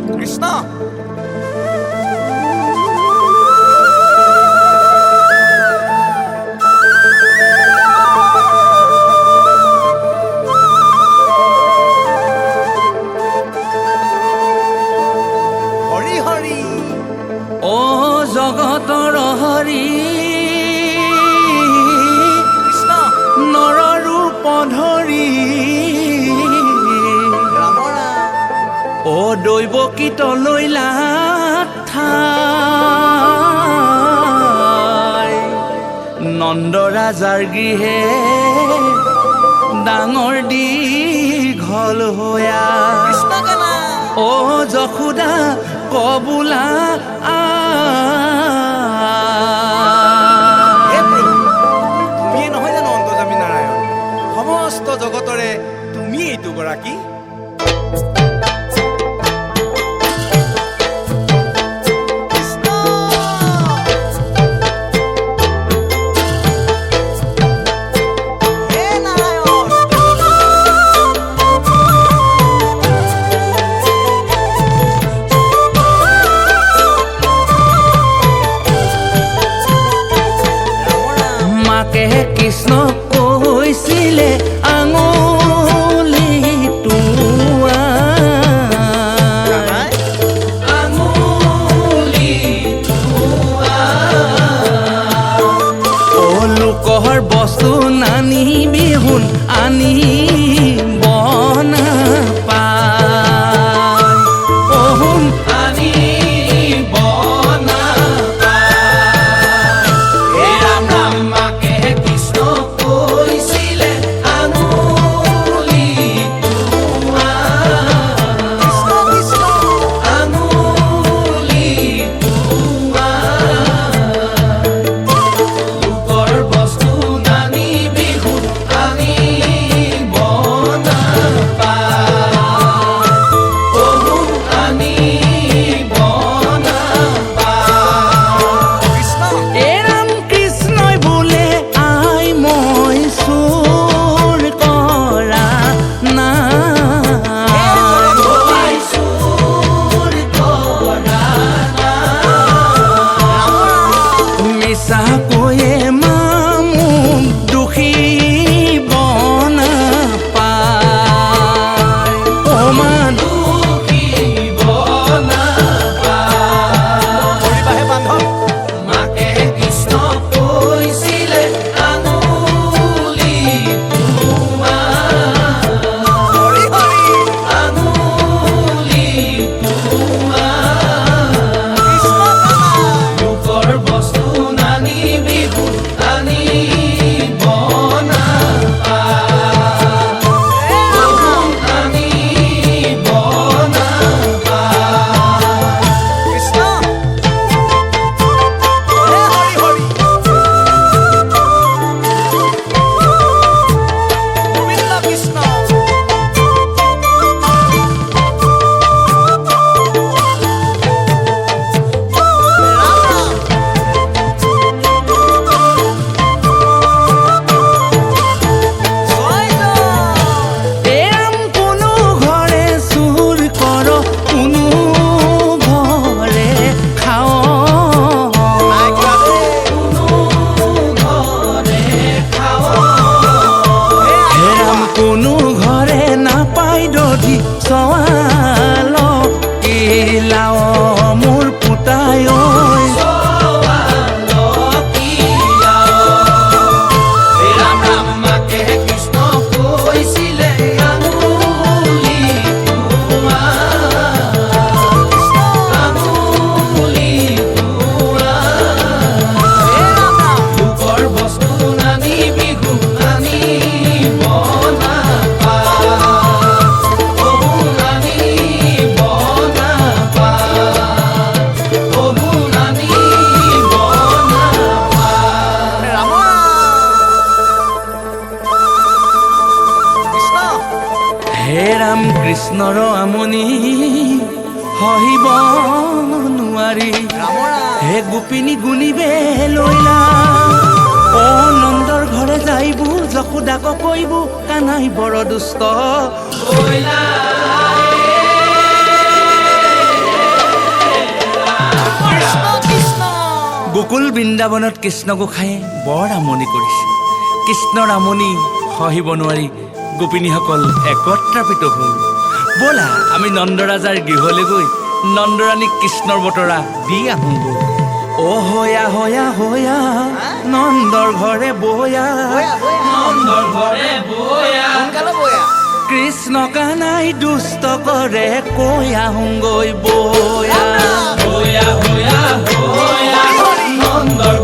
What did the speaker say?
কৃষ্ণ হৰি হৰি ও জগতৰ হৰি কৃষ্ণ নৰৰূপ ধৰি ৰাম ৰাম ও দৈৱকীত লৈলা ঠাই নন্দৰাজাৰ গৃহে ডাঙৰ দীঘল হৈয়া কৃষ্ণ গানা ও যশোদা কবোলা হে প্ৰভু তুমিয়ে নহয় জানো অন্তৰ্যামী নাৰায়ণ সমস্ত জগতৰে তুমি এইটো গৰাকী কৃষ্ণ হে নাৰায়ণ মাকে কৃষ্ণ কৈছিলে আঙুলি ৰামাই লোকৰ বস্তু নানি বিহুন আনি বনা পায় অহুন আনি বনা পায় ৰাম ৰাম মাকে কৃষ্ণ কৈছিলে আঙুলি কৃষ্ণ কৃষ্ণ আঙুলি লোকৰ বস্তু নানি বিহু আনি বনা পায় বহু আনি বনা পায় কৃষ্ণ এ ৰাম কৃষ্ণই বোলে আই মই চুৰ কৰা নাই চুৰ কৰা মিছা কৈয়ে মামুক দুখী বনা পায় অমা দুখী বনা পায় কৰিবাহে বান্ধৱ মাকে কৃষ্ণ কৈছিলে আঙুলি হৰি হৰি আঙুলি কৃষ্ণ গানা লোকৰ বস্তু নানি বিহু আনি বনা পায় আনি বনা পায় কৃষ্ণ হে হৰি হৰি গোবিন্দ কৃষ্ণ ৰাম ৰাম জয় জয় এম কোনো ঘৰে চুৰ কৰ কোনো ঘৰে খাও নাই কৰা দেই ঘৰে খাও হে হেৰাম কোনো ঘৰে নাপাই দধি চৱাল কিলাও মোৰ পুতাই ৰাম ৰাম মাকে কৃষ্ণ কৈছিলে আঙুলি আঙুলি হে ৰাম ৰাম লোকৰ বস্তু নানি বিহু আনি বনা পায় বহু নানি বনা পায় বহু নানি বনা পায় ৰাম কৃষ্ণ হে ৰাম কৃষ্ণৰ আমনি সহিব নোৱাৰি ৰাম ৰাম হে গোপিনী গুণিবে লৈলা ও নন্দৰ ঘৰে যাইবো যশোদাক কৈবো কানাই বৰ দুষ্ট গোকুল বৃন্দাবনত কৃষ্ণ গোসাঁয়ে বৰ আমনি কৰিছে। কৃষ্ণৰ আমনি সহিব নোৱাৰি গোপিনীসকল একত্ৰাপিত হ'ল। ব'লা আমি নন্দৰাজাৰ গৃহলৈ গৈ নন্দৰাণীক কৃষ্ণৰ বতৰা দি আহোঁগৈ। অ হয়া হয়া হয়া নন্দৰ ঘৰে বয়া, নন্দৰ ঘৰে বয়া, কৃষ্ণ কানাই দুষ্ট কৰে কৈ আহোঁগৈ বয়া। হয়া হয়া হয়া নন্দৰ